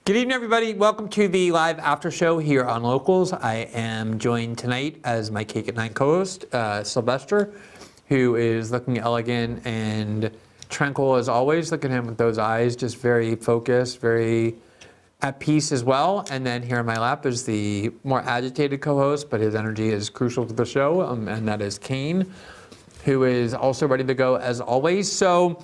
Good evening, everybody. Welcome to the live after show here on Locals. I am joined tonight as my Cake at 9 co-host, Sylvester, who is looking elegant and tranquil as always. Look at him with those eyes, just very focused, very at peace as well. And then here on my lap is the more agitated co-host, but his energy is crucial to the show, and that is Kane, who is also ready to go as always. So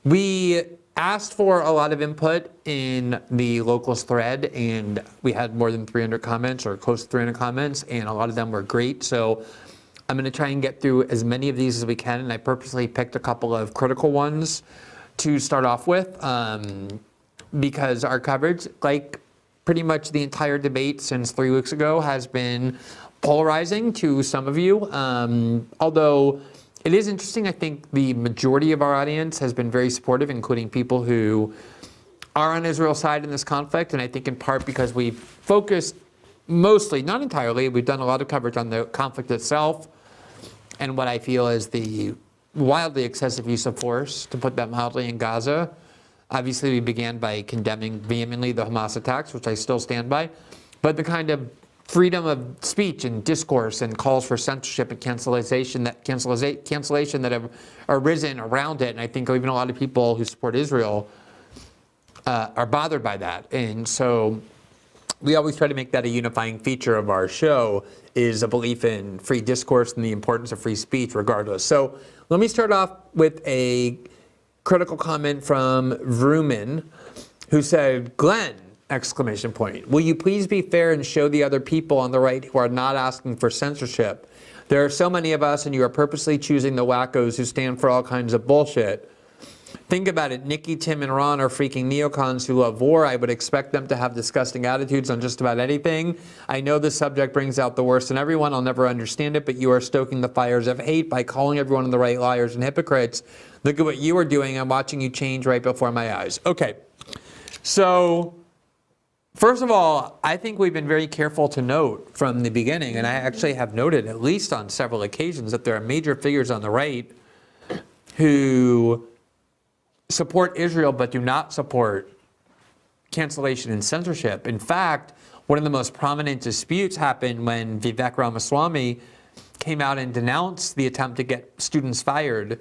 we asked for a lot of input in the Locals thread, and we had more than 300 comments, or close to 300 comments, and a lot of them were great. So I'm going to try and get through as many of these as we can, and I purposely picked a couple of critical ones to start off with, because our coverage, like pretty much the entire debate since 3 weeks ago, has been polarizing to some of you. Although it is interesting, I think the majority of our audience has been very supportive, including people who are on Israel's side in this conflict, and I think in part because we've focused mostly, not entirely, we've done a lot of coverage on the conflict itself and what I feel is the wildly excessive use of force, to put that mildly, in Gaza. Obviously, we began by condemning vehemently the Hamas attacks, which I still stand by, but the kind of freedom of speech and discourse and calls for censorship and cancellation that have arisen around it. And I think even a lot of people who support Israel are bothered by that. And so we always try to make that a unifying feature of our show, is a belief in free discourse and the importance of free speech regardless. So let me start off with a critical comment from Vrooman, who said, "Glenn, exclamation point. Will you please be fair and show the other people on the right who are not asking for censorship? There are so many of us, and you are purposely choosing the wackos who stand for all kinds of bullshit. Think about it. Nikki, Tim, and Ron are freaking neocons who love war. I would expect them to have disgusting attitudes on just about anything. I know this subject brings out the worst in everyone. I'll never understand it, but you are stoking the fires of hate by calling everyone on the right liars and hypocrites. Look at what you are doing. I'm watching you change right before my eyes." Okay. So first of all, I think we've been very careful to note from the beginning, and I actually have noted at least on several occasions, that there are major figures on the right who support Israel but do not support cancellation and censorship. In fact, one of the most prominent disputes happened when Vivek Ramaswamy came out and denounced the attempt to get students fired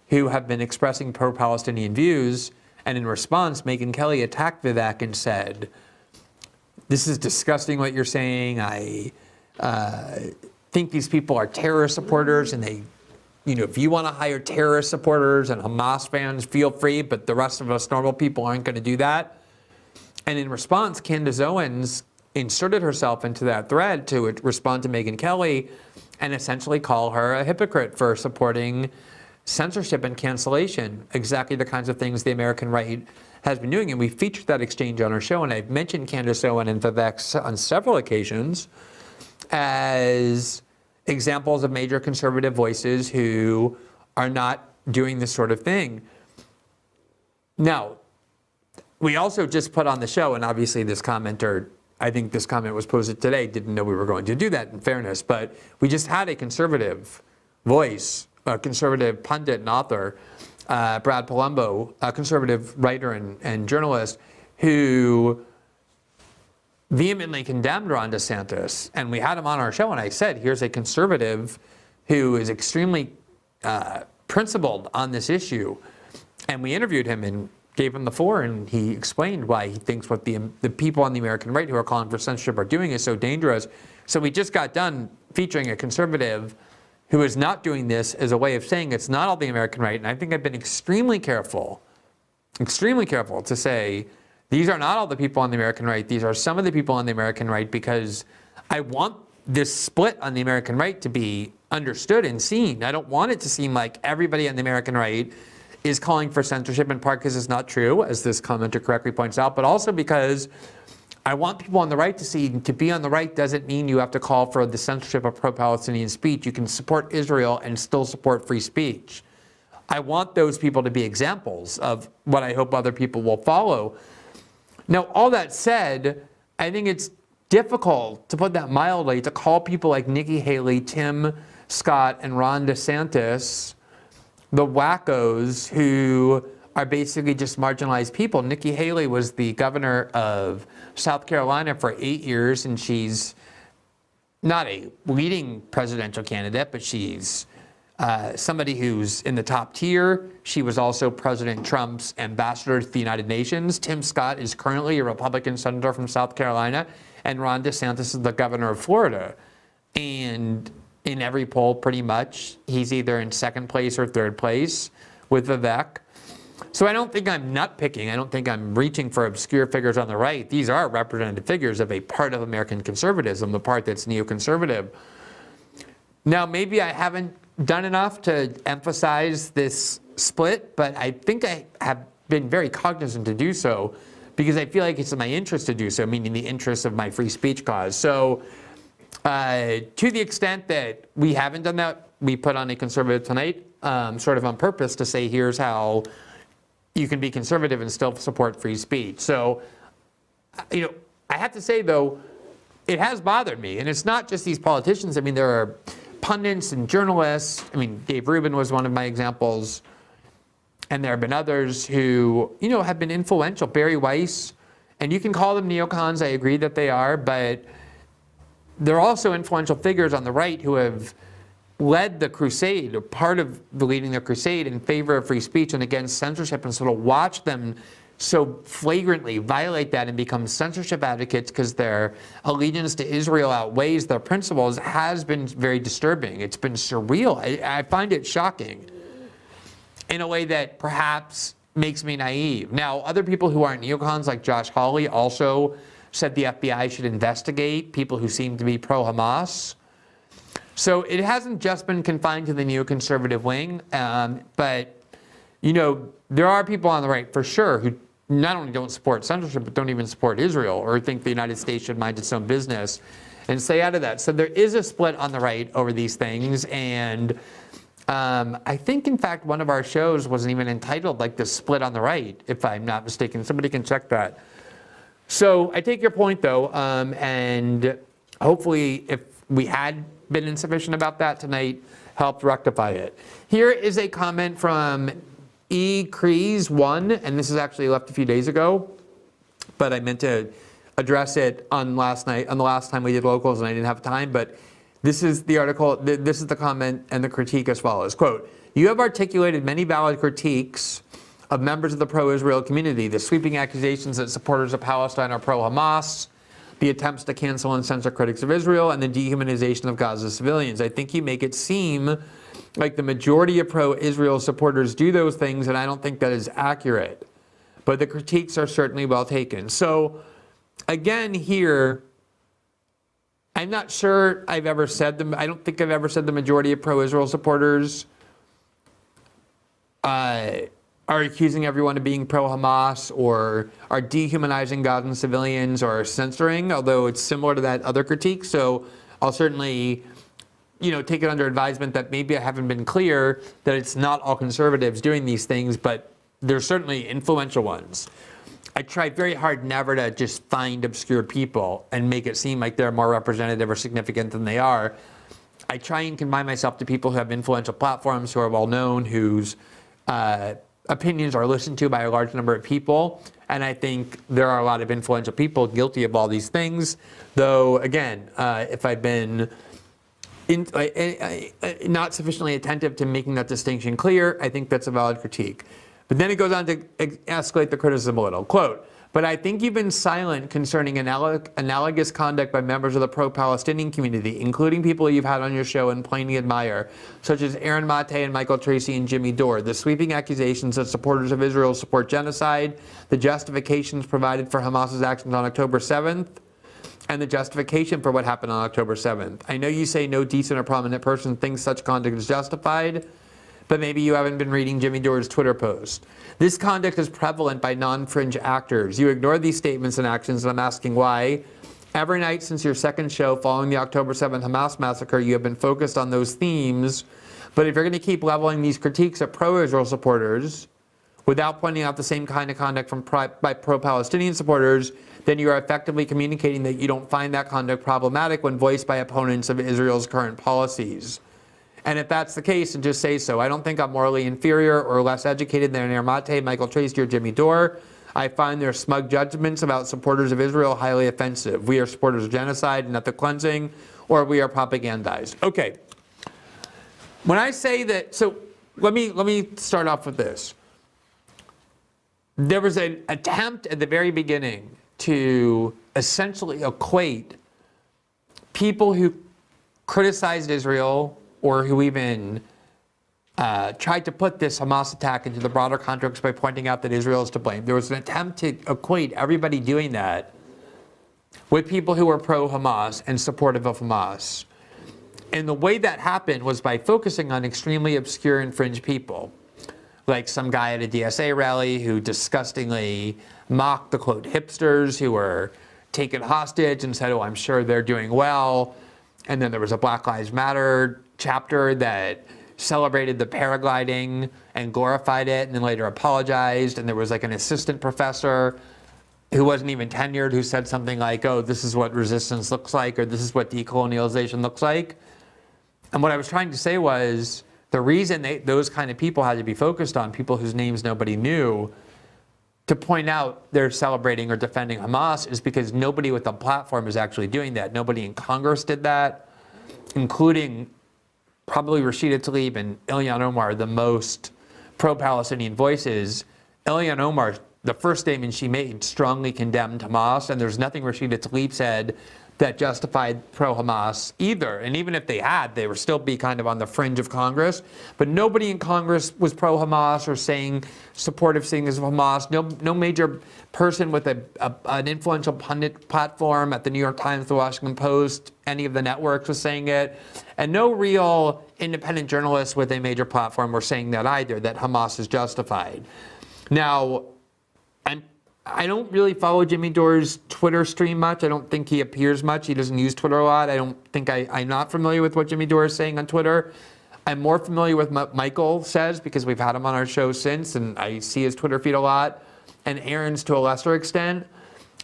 who have been expressing pro-Palestinian views. And in response, Megyn Kelly attacked Vivek and said, "This is disgusting what you're saying. I think these people are terrorist supporters, and they, if you want to hire terrorist supporters and Hamas fans, feel free, but the rest of us normal people aren't going to do that." And in response, Candace Owens inserted herself into that thread to respond to Megyn Kelly and essentially call her a hypocrite for supporting censorship and cancellation, exactly the kinds of things the American right has been doing. And we featured that exchange on our show, and I've mentioned Candace Owens and Vivek on several occasions as examples of major conservative voices who are not doing this sort of thing. Now, we also just put on the show, and obviously this commenter, I think this comment was posted today, didn't know we were going to do that, in fairness, but we just had a conservative voice, a conservative pundit and author, Brad Palumbo, a conservative writer and journalist, who vehemently condemned Ron DeSantis. And we had him on our show, and I said, here's a conservative who is extremely principled on this issue. And we interviewed him and gave him the floor, and he explained why he thinks what the people on the American right who are calling for censorship are doing is so dangerous. So we just got done featuring a conservative who is not doing this as a way of saying it's not all the American right. And I think I've been extremely careful to say these are not all the people on the American right. These are some of the people on the American right, because I want this split on the American right to be understood and seen. I don't want it to seem like everybody on the American right is calling for censorship, in part because it's not true, as this commenter correctly points out, but also because I want people on the right to see, to be on the right doesn't mean you have to call for the censorship of pro-Palestinian speech. You can support Israel and still support free speech. I want those people to be examples of what I hope other people will follow. Now, all that said, I think it's difficult, to put that mildly, to call people like Nikki Haley, Tim Scott, and Ron DeSantis the wackos who are basically just marginalized people. Nikki Haley was the governor of South Carolina for 8 years, and she's not a leading presidential candidate, but she's somebody who's in the top tier. She was also President Trump's ambassador to the United Nations. Tim Scott is currently a Republican senator from South Carolina, and Ron DeSantis is the governor of Florida. And in every poll, pretty much, he's either in second place or third place with Vivek. So I don't think I'm nitpicking. I don't think I'm reaching for obscure figures on the right. These are representative figures of a part of American conservatism, the part that's neoconservative. Now, maybe I haven't done enough to emphasize this split, but I think I have been very cognizant to do so because I feel like it's in my interest to do so, meaning the interest of my free speech cause. So to the extent that we haven't done that, we put on a conservative tonight, sort of on purpose to say, here's how you can be conservative and still support free speech. So, I have to say, though, it has bothered me. And it's not just these politicians. I mean, there are pundits and journalists. I mean, Dave Rubin was one of my examples. And there have been others who, have been influential. Barry Weiss, and you can call them neocons. I agree that they are. But they're also influential figures on the right who have led the crusade, or part of leading the crusade in favor of free speech and against censorship, and sort of watch them so flagrantly violate that and become censorship advocates because their allegiance to Israel outweighs their principles has been very disturbing. It's been surreal. I find it shocking in a way that perhaps makes me naive. Now, other people who aren't neocons, like Josh Hawley, also said the FBI should investigate people who seem to be pro-Hamas. So it hasn't just been confined to the neoconservative wing, but, there are people on the right, for sure, who not only don't support censorship, but don't even support Israel or think the United States should mind its own business and stay out of that. So there is a split on the right over these things. And I think, in fact, one of our shows wasn't even entitled, like, the split on the right, if I'm not mistaken. Somebody can check that. So I take your point, though, and hopefully if we had been insufficient about that tonight, helped rectify it. Here is a comment from Crease1, and this is actually left a few days ago, but I meant to address it on the last time we did locals, and I didn't have time, but this is the article, this is the comment and the critique as follows. Quote, "You have articulated many valid critiques of members of the pro-Israel community, the sweeping accusations that supporters of Palestine are pro-Hamas, the attempts to cancel and censor critics of Israel, and the dehumanization of Gaza civilians. I think you make it seem like the majority of pro-Israel supporters do those things, and I don't think that is accurate. But the critiques are certainly well taken." So, again, here, I'm not sure I've ever said them. I don't think I've ever said the majority of pro-Israel supporters are accusing everyone of being pro-Hamas or are dehumanizing Gazan civilians or censoring, although it's similar to that other critique. So I'll certainly, take it under advisement that maybe I haven't been clear that it's not all conservatives doing these things, but there's certainly influential ones. I try very hard never to just find obscure people and make it seem like they're more representative or significant than they are. I try and confine myself to people who have influential platforms, who are well known, whose opinions are listened to by a large number of people. And I think there are a lot of influential people guilty of all these things. Though, again, if I've been not sufficiently attentive to making that distinction clear, I think that's a valid critique. But then it goes on to escalate the criticism a little. Quote, "But I think you've been silent concerning analogous conduct by members of the pro-Palestinian community, including people you've had on your show and plainly admire, such as Aaron Mate and Michael Tracy and Jimmy Dore. The sweeping accusations that supporters of Israel support genocide, the justifications provided for Hamas's actions on October 7th, and the justification for what happened on October 7th. I know you say no decent or prominent person thinks such conduct is justified, but maybe you haven't been reading Jimmy Dore's Twitter post. This conduct is prevalent by non-fringe actors. You ignore these statements and actions, and I'm asking why. Every night since your second show following the October 7th Hamas massacre, you have been focused on those themes. But if you're going to keep leveling these critiques at pro-Israel supporters without pointing out the same kind of conduct by pro-Palestinian supporters, then you are effectively communicating that you don't find that conduct problematic when voiced by opponents of Israel's current policies. And if that's the case, then just say so. I don't think I'm morally inferior or less educated than Mate, Michael Tracy, or Jimmy Dore. I find their smug judgments about supporters of Israel highly offensive. We are supporters of genocide and ethnic cleansing, or we are propagandized. Okay. When I say that, so let me start off with this. There was an attempt at the very beginning to essentially equate people who criticized Israel or who even tried to put this Hamas attack into the broader context by pointing out that Israel is to blame. There was an attempt to equate everybody doing that with people who were pro-Hamas and supportive of Hamas. And the way that happened was by focusing on extremely obscure and fringe people, like some guy at a DSA rally who disgustingly mocked the, quote, hipsters who were taken hostage and said, oh, I'm sure they're doing well. And then there was a Black Lives Matter chapter that celebrated the paragliding and glorified it and then later apologized. And there was like an assistant professor who wasn't even tenured who said something like, oh, this is what resistance looks like, or this is what decolonialization looks like. And what I was trying to say was the reason those kind of people had to be focused on, people whose names nobody knew, to point out they're celebrating or defending Hamas is because nobody with a platform is actually doing that. Nobody in Congress did that, including probably Rashida Tlaib and Ilhan Omar, the most pro-Palestinian voices. Ilhan Omar, the first statement she made, strongly condemned Hamas, and there's nothing Rashida Tlaib said that justified pro-Hamas either. And even if they had, they would still be kind of on the fringe of Congress. But nobody in Congress was pro-Hamas or saying supportive things of Hamas. No major person with an influential pundit platform at the New York Times, the Washington Post, any of the networks was saying it. And no real independent journalists with a major platform were saying that either, that Hamas is justified. Now, I don't really follow Jimmy Dore's Twitter stream much. I don't think he appears much. He doesn't use Twitter a lot. I don't think I'm not familiar with what Jimmy Dore is saying on Twitter. I'm more familiar with what Michael says because we've had him on our show since, and I see his Twitter feed a lot, and Aaron's to a lesser extent.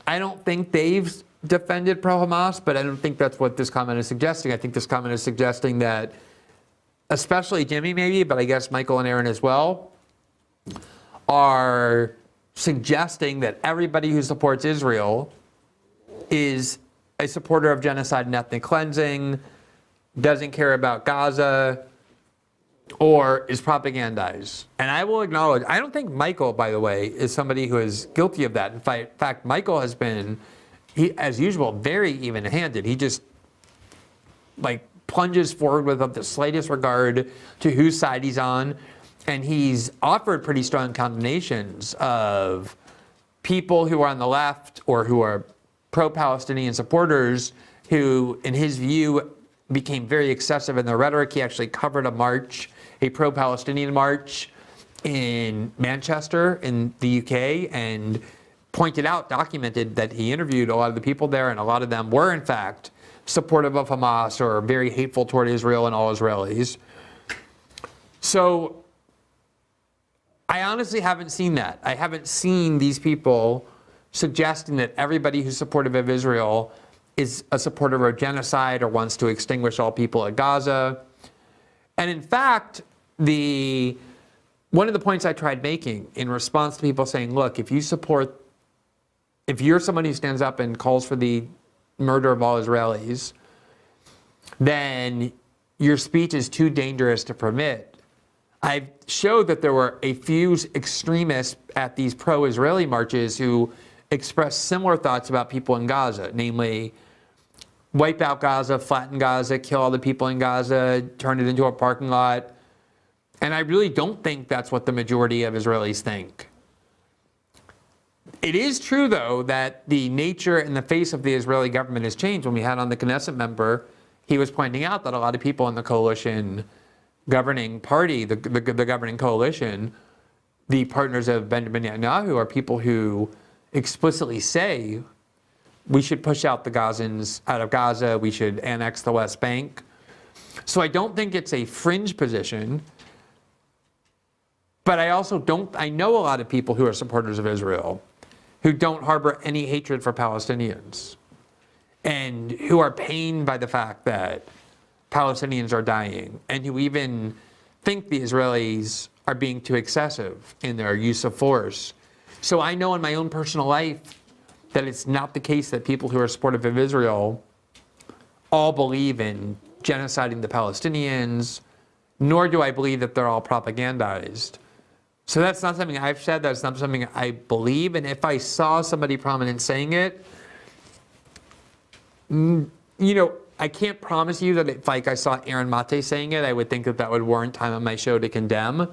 I don't think they've defended pro-Hamas, but I don't think that's what this comment is suggesting. I think this comment is suggesting that, especially Jimmy maybe, but I guess Michael and Aaron as well, are suggesting that everybody who supports Israel is a supporter of genocide and ethnic cleansing, doesn't care about Gaza, or is propagandized. And I will acknowledge, I don't think Michael, by the way, is somebody who is guilty of that. In fact, Michael has been, as usual, very even-handed. He just plunges forward without the slightest regard to whose side he's on. And he's offered pretty strong condemnations of people who are on the left or who are pro-Palestinian supporters who, in his view, became very excessive in their rhetoric. He actually covered a march, a pro-Palestinian march in Manchester in the UK, and pointed out, documented that he interviewed a lot of the people there, and a lot of them were, in fact, supportive of Hamas or very hateful toward Israel and all Israelis. So I honestly haven't seen that. I haven't seen these people suggesting that everybody who's supportive of Israel is a supporter of genocide or wants to extinguish all people at Gaza. And in fact, one of the points I tried making in response to people saying, look, if you're somebody who stands up and calls for the murder of all Israelis, then your speech is too dangerous to permit. I showed that there were a few extremists at these pro-Israeli marches who expressed similar thoughts about people in Gaza, namely, wipe out Gaza, flatten Gaza, kill all the people in Gaza, turn it into a parking lot. And I really don't think that's what the majority of Israelis think. It is true, though, that the nature and the face of the Israeli government has changed. When we had on the Knesset member, he was pointing out that a lot of people in the coalition governing party, the governing coalition, the partners of Benjamin Netanyahu, are people who explicitly say we should push out the Gazans out of Gaza, we should annex the West Bank. So I don't think it's a fringe position, but I know a lot of people who are supporters of Israel who don't harbor any hatred for Palestinians and who are pained by the fact that Palestinians are dying, and who even think the Israelis are being too excessive in their use of force. So I know in my own personal life that it's not the case that people who are supportive of Israel all believe in genociding the Palestinians, nor do I believe that they're all propagandized. So that's not something I've said, that's not something I believe, and if I saw somebody prominent saying it, I can't promise you that if I saw Aaron Mate saying it, I would think that that would warrant time on my show to condemn.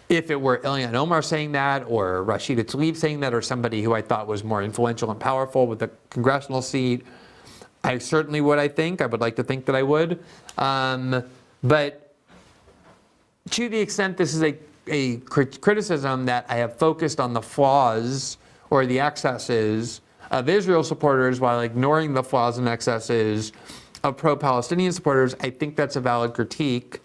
If it were Ilhan Omar saying that, or Rashida Tlaib saying that, or somebody who I thought was more influential and powerful with a congressional seat, I certainly would, I think. I would like to think that I would. But to the extent this is a criticism that I have focused on the flaws or the excesses of Israel supporters while ignoring the flaws and excesses of pro-Palestinian supporters, I think that's a valid critique.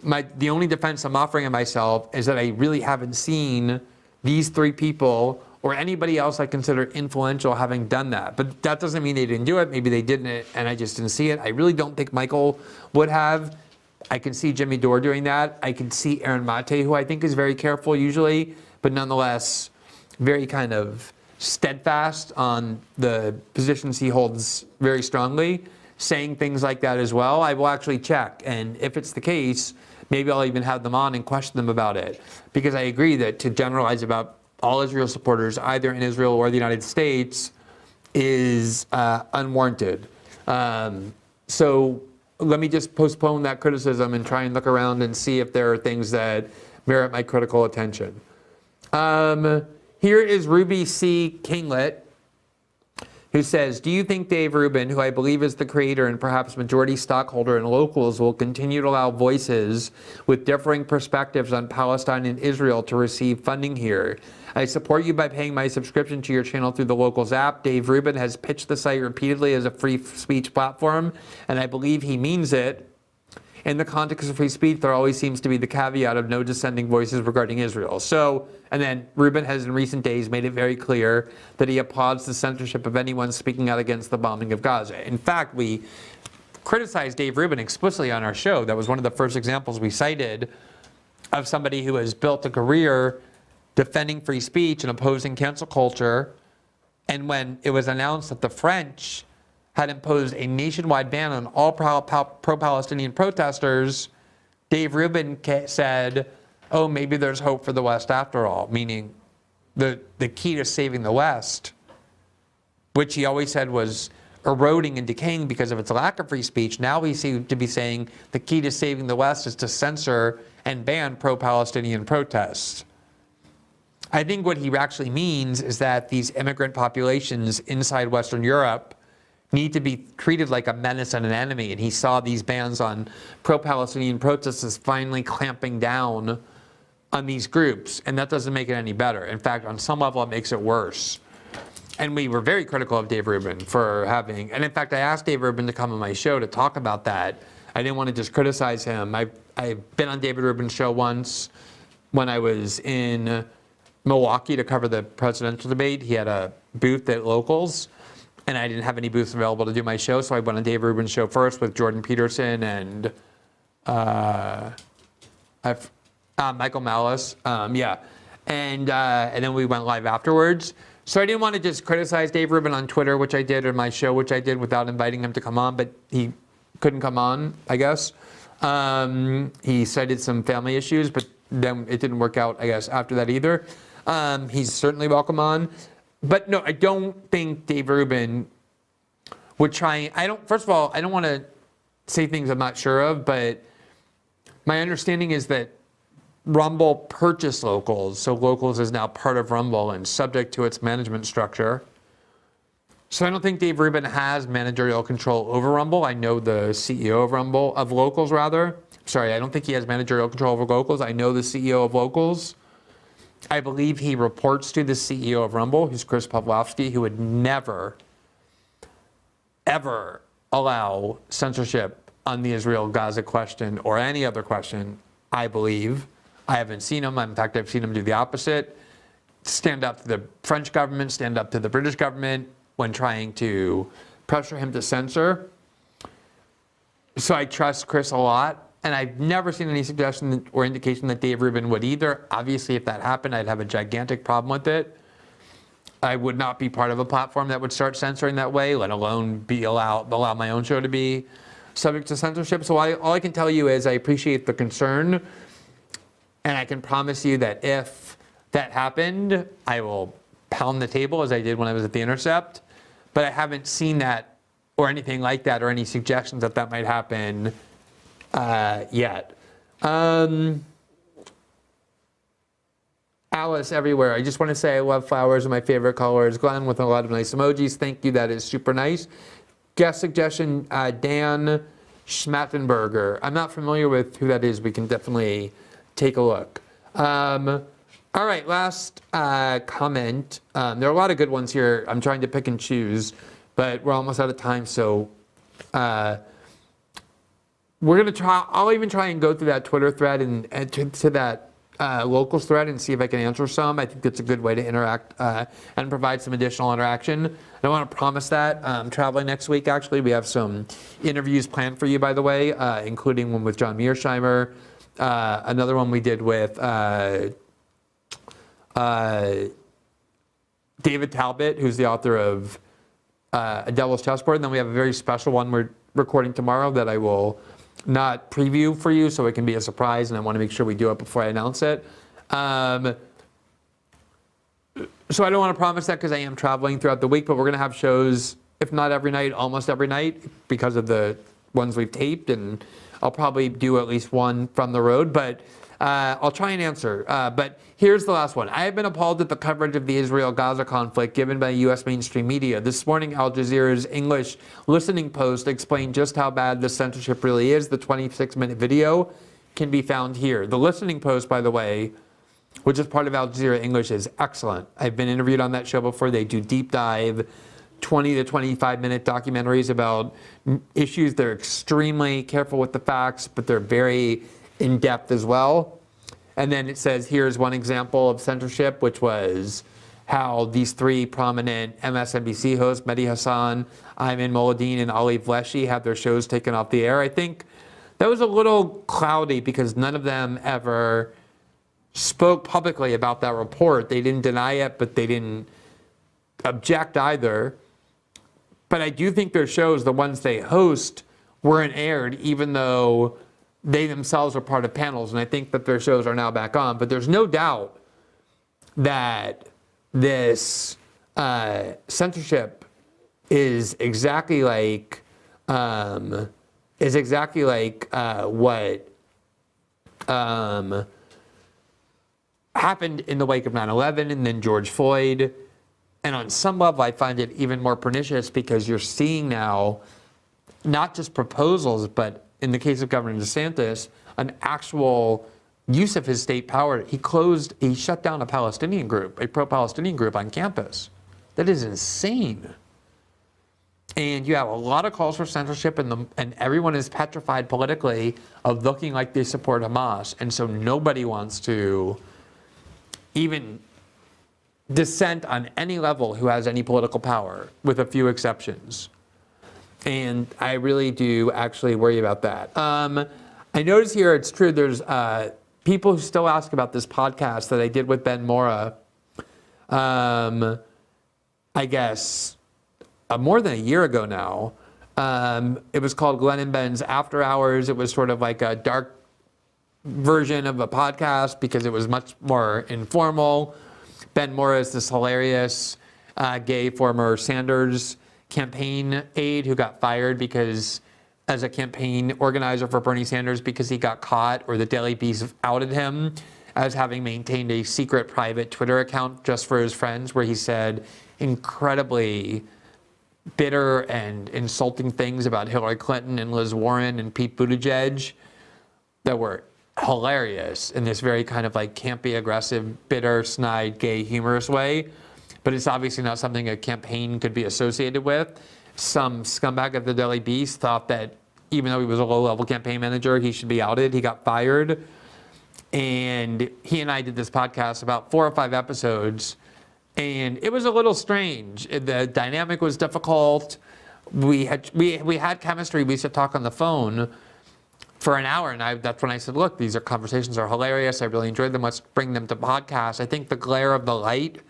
The only defense I'm offering of myself is that I really haven't seen these three people or anybody else I consider influential having done that. But that doesn't mean they didn't do it. Maybe they didn't, and I just didn't see it. I really don't think Michael would have. I can see Jimmy Dore doing that. I can see Aaron Mate, who I think is very careful usually, but nonetheless very kind of steadfast on the positions he holds very strongly, saying things like that as well. I will actually check, and if it's the case, maybe I'll even have them on and question them about it, because I agree that to generalize about all Israel supporters, either in Israel or the United States, is unwarranted. So let me just postpone that criticism and try and look around and see if there are things that merit my critical attention. Here is Ruby C. Kinglet, who says, do you think Dave Rubin, who I believe is the creator and perhaps majority stockholder in Locals, will continue to allow voices with differing perspectives on Palestine and Israel to receive funding here? I support you by paying my subscription to your channel through the Locals app. Dave Rubin has pitched the site repeatedly as a free speech platform, and I believe he means it. In the context of free speech, there always seems to be the caveat of no dissenting voices regarding Israel. So, and then Rubin has in recent days made it very clear that he applauds the censorship of anyone speaking out against the bombing of Gaza. In fact, we criticized Dave Rubin explicitly on our show. That was one of the first examples we cited of somebody who has built a career defending free speech and opposing cancel culture. And when it was announced that the French had imposed a nationwide ban on all pro-Palestinian protesters, Dave Rubin said, oh, maybe there's hope for the West after all, meaning the key to saving the West, which he always said was eroding and decaying because of its lack of free speech. Now we seem to be saying the key to saving the West is to censor and ban pro-Palestinian protests. I think what he actually means is that these immigrant populations inside Western Europe need to be treated like a menace and an enemy. And he saw these bans on pro-Palestinian protests as finally clamping down on these groups. And that doesn't make it any better. In fact, on some level, it makes it worse. And we were very critical of Dave Rubin for having, and in fact, I asked Dave Rubin to come on my show to talk about that. I didn't want to just criticize him. I've been on David Rubin's show once when I was in Milwaukee to cover the presidential debate. He had a booth at Locals, and I didn't have any booths available to do my show, so I went on Dave Rubin's show first with Jordan Peterson and Michael Malice, and then we went live afterwards. So I didn't want to just criticize Dave Rubin on Twitter, which I did, or my show, which I did, without inviting him to come on, but he couldn't come on, I guess. He cited some family issues, but then it didn't work out, I guess, after that either. He's certainly welcome on. But no, I don't think Dave Rubin would try. First of all, I don't want to say things I'm not sure of, but my understanding is that Rumble purchased Locals, so Locals is now part of Rumble and subject to its management structure. So I don't think Dave Rubin has managerial control over Rumble. I know the CEO of Locals rather. Sorry, I don't think he has managerial control over Locals. I know the CEO of Locals. I believe he reports to the CEO of Rumble, who's Chris Pavlovsky, who would never, ever allow censorship on the Israel-Gaza question or any other question, I believe. I haven't seen him. In fact, I've seen him do the opposite. Stand up to the French government, stand up to the British government when trying to pressure him to censor. So I trust Chris a lot. And I've never seen any suggestion or indication that Dave Rubin would either. Obviously, if that happened, I'd have a gigantic problem with it. I would not be part of a platform that would start censoring that way, let alone allow my own show to be subject to censorship. So all I can tell you is I appreciate the concern, and I can promise you that if that happened, I will pound the table as I did when I was at The Intercept. But I haven't seen that or anything like that or any suggestions that that might happen yet. Alice everywhere. I just want to say I love flowers, are my favorite colors. Glenn with a lot of nice emojis. Thank you. That is super nice. Guest suggestion, Dan Schmattenberger. I'm not familiar with who that is. We can definitely take a look. All right, last comment. There are a lot of good ones here. I'm trying to pick and choose, but we're almost out of time. So we're going to try. I'll even try and go through that Twitter thread and to that locals thread and see if I can answer some. I think that's a good way to interact and provide some additional interaction. I don't want to promise that. I'm traveling next week, actually. We have some interviews planned for you, by the way, including one with John Mearsheimer, another one we did with David Talbot, who's the author of A Devil's Chessboard. And then we have a very special one we're recording tomorrow that I will not preview for you, so it can be a surprise, and I want to make sure we do it before I announce it. So I don't want to promise that because I am traveling throughout the week, but we're going to have shows, if not every night, almost every night, because of the ones we've taped, and I'll probably do at least one from the road, but I'll try and answer. But here's the last one. I have been appalled at the coverage of the Israel-Gaza conflict given by U.S. mainstream media. This morning, Al Jazeera's English listening post explained just how bad the censorship really is. The 26-minute video can be found here. The listening post, by the way, which is part of Al Jazeera English, is excellent. I've been interviewed on that show before. They do deep dive 20 to 25-minute documentaries about issues. They're extremely careful with the facts, but they're very in-depth as well. And then it says, here's one example of censorship, which was how these three prominent MSNBC hosts, Mehdi Hassan, Ayman Moladin, and Ali Vleshi, had their shows taken off the air. I think that was a little cloudy because none of them ever spoke publicly about that report. They didn't deny it, but they didn't object either. But I do think their shows, the ones they host, weren't aired, even though they themselves are part of panels, and I think that their shows are now back on. But there's no doubt that this censorship is exactly like what happened in the wake of 9/11 and then George Floyd. And on some level, I find it even more pernicious because you're seeing now not just proposals, but in the case of Governor DeSantis, an actual use of his state power. He shut down a Palestinian group, a pro-Palestinian group on campus. That is insane. And you have a lot of calls for censorship, and everyone is petrified politically of looking like they support Hamas. And so nobody wants to even dissent on any level who has any political power, with a few exceptions. And I really do actually worry about that. I notice here, it's true, there's people who still ask about this podcast that I did with Ben Mora, I guess, more than a year ago now. It was called Glenn and Ben's After Hours. It was sort of like a dark version of a podcast because it was much more informal. Ben Mora is this hilarious gay former Sanders campaign aide who got fired because, as a campaign organizer for Bernie Sanders, because he got caught, or the Daily Beast outed him as having maintained a secret private Twitter account just for his friends, where he said incredibly bitter and insulting things about Hillary Clinton and Liz Warren and Pete Buttigieg that were hilarious in this very kind of like campy, aggressive, bitter, snide, gay, humorous way. But it's obviously not something a campaign could be associated with. Some scumbag at the Daily Beast thought that even though he was a low-level campaign manager, he should be outed. He got fired. And he and I did this podcast, about 4 or 5 episodes, and it was a little strange. The dynamic was difficult. we had chemistry. We used to talk on the phone for an hour, and that's when I said, look, these conversations are hilarious. I really enjoyed them. Let's bring them to podcasts. I think the glare of the light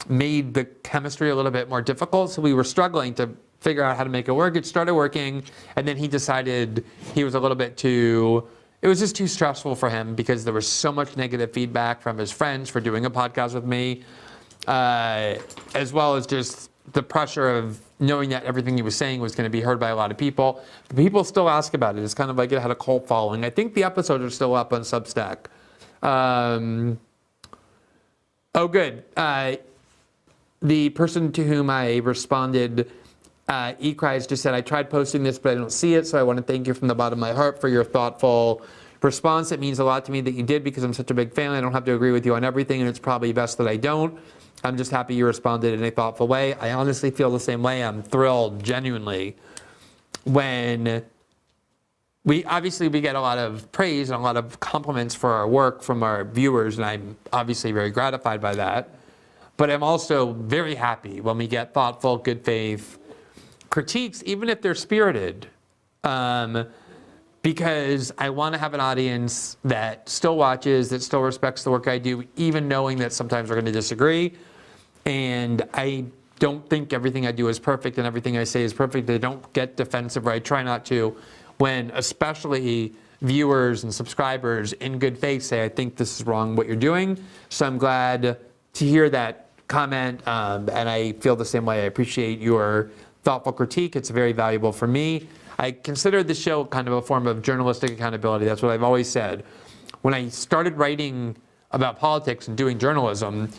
made the chemistry a little bit more difficult, so we were struggling to figure out how to make it work. It started working, and then he decided he was a little bit too, it was just too stressful for him because there was so much negative feedback from his friends for doing a podcast with me, as well as just the pressure of knowing that everything he was saying was going to be heard by a lot of people. People still ask about it. It's kind of like it had a cult following. I think the episodes are still up on Substack. Oh, good. The person to whom I responded, eCries, just said, I tried posting this, but I don't see it, so I want to thank you from the bottom of my heart for your thoughtful response. It means a lot to me that you did because I'm such a big fan. I don't have to agree with you on everything, and it's probably best that I don't. I'm just happy you responded in a thoughtful way. I honestly feel the same way. I'm thrilled, genuinely, when we get a lot of praise and a lot of compliments for our work from our viewers, and I'm obviously very gratified by that. But I'm also very happy when we get thoughtful, good faith critiques, even if they're spirited, because I want to have an audience that still watches, that still respects the work I do, even knowing that sometimes we're going to disagree. And I don't think everything I do is perfect and everything I say is perfect. I don't get defensive, or I try not to, when especially viewers and subscribers in good faith say, I think this is wrong what you're doing. So I'm glad to hear that comment, and I feel the same way. I appreciate your thoughtful critique. It's very valuable for me. I consider the show kind of a form of journalistic accountability. That's what I've always said. When I started writing about politics and doing journalism,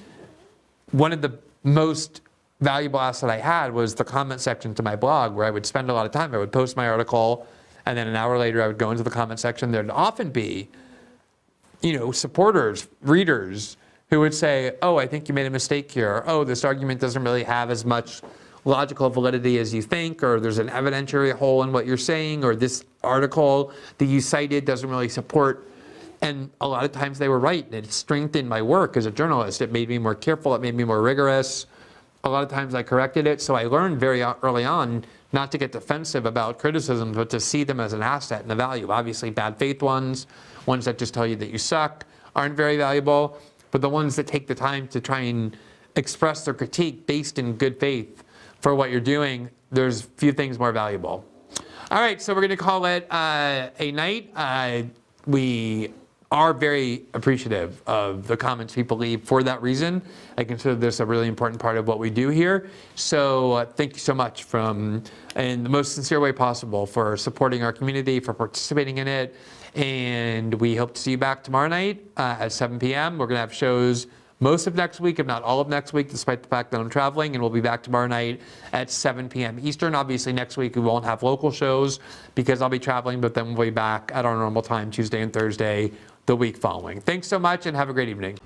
one of the most valuable assets I had was the comment section to my blog, where I would spend a lot of time. I would post my article, and then an hour later I would go into the comment section. There'd often be, supporters, readers, who would say, oh, I think you made a mistake here. Or, oh, this argument doesn't really have as much logical validity as you think, or there's an evidentiary hole in what you're saying, or this article that you cited doesn't really support. And a lot of times they were right, and it strengthened my work as a journalist. It made me more careful, it made me more rigorous. A lot of times I corrected it, so I learned very early on not to get defensive about criticism, but to see them as an asset and a value. Obviously, bad faith ones that just tell you that you suck, aren't very valuable, but the ones that take the time to try and express their critique based in good faith for what you're doing, there's few things more valuable. All right, so we're going to call it a night. We are very appreciative of the comments people leave for that reason. I consider this a really important part of what we do here. So thank you so much in the most sincere way possible, for supporting our community, for participating in it. And we hope to see you back tomorrow night at 7 p.m. We're going to have shows most of next week, if not all of next week, despite the fact that I'm traveling, and we'll be back tomorrow night at 7 p.m. Eastern. Obviously, next week we won't have local shows because I'll be traveling, but then we'll be back at our normal time, Tuesday and Thursday, the week following. Thanks so much, and have a great evening.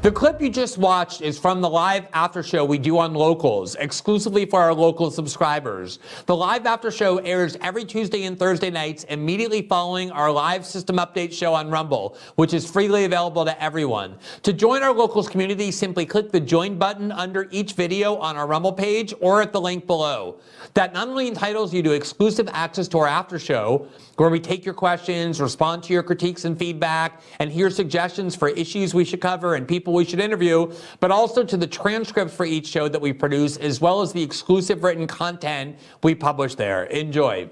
The clip you just watched is from the live after show we do on Locals, exclusively for our local subscribers. The live after show airs every Tuesday and Thursday nights immediately following our live system update show on Rumble, which is freely available to everyone. To join our Locals community, simply click the join button under each video on our Rumble page or at the link below. That not only entitles you to exclusive access to our after show, where we take your questions, respond to your critiques and feedback, and hear suggestions for issues we should cover and people we should interview, but also to the transcripts for each show that we produce, as well as the exclusive written content we publish there. Enjoy.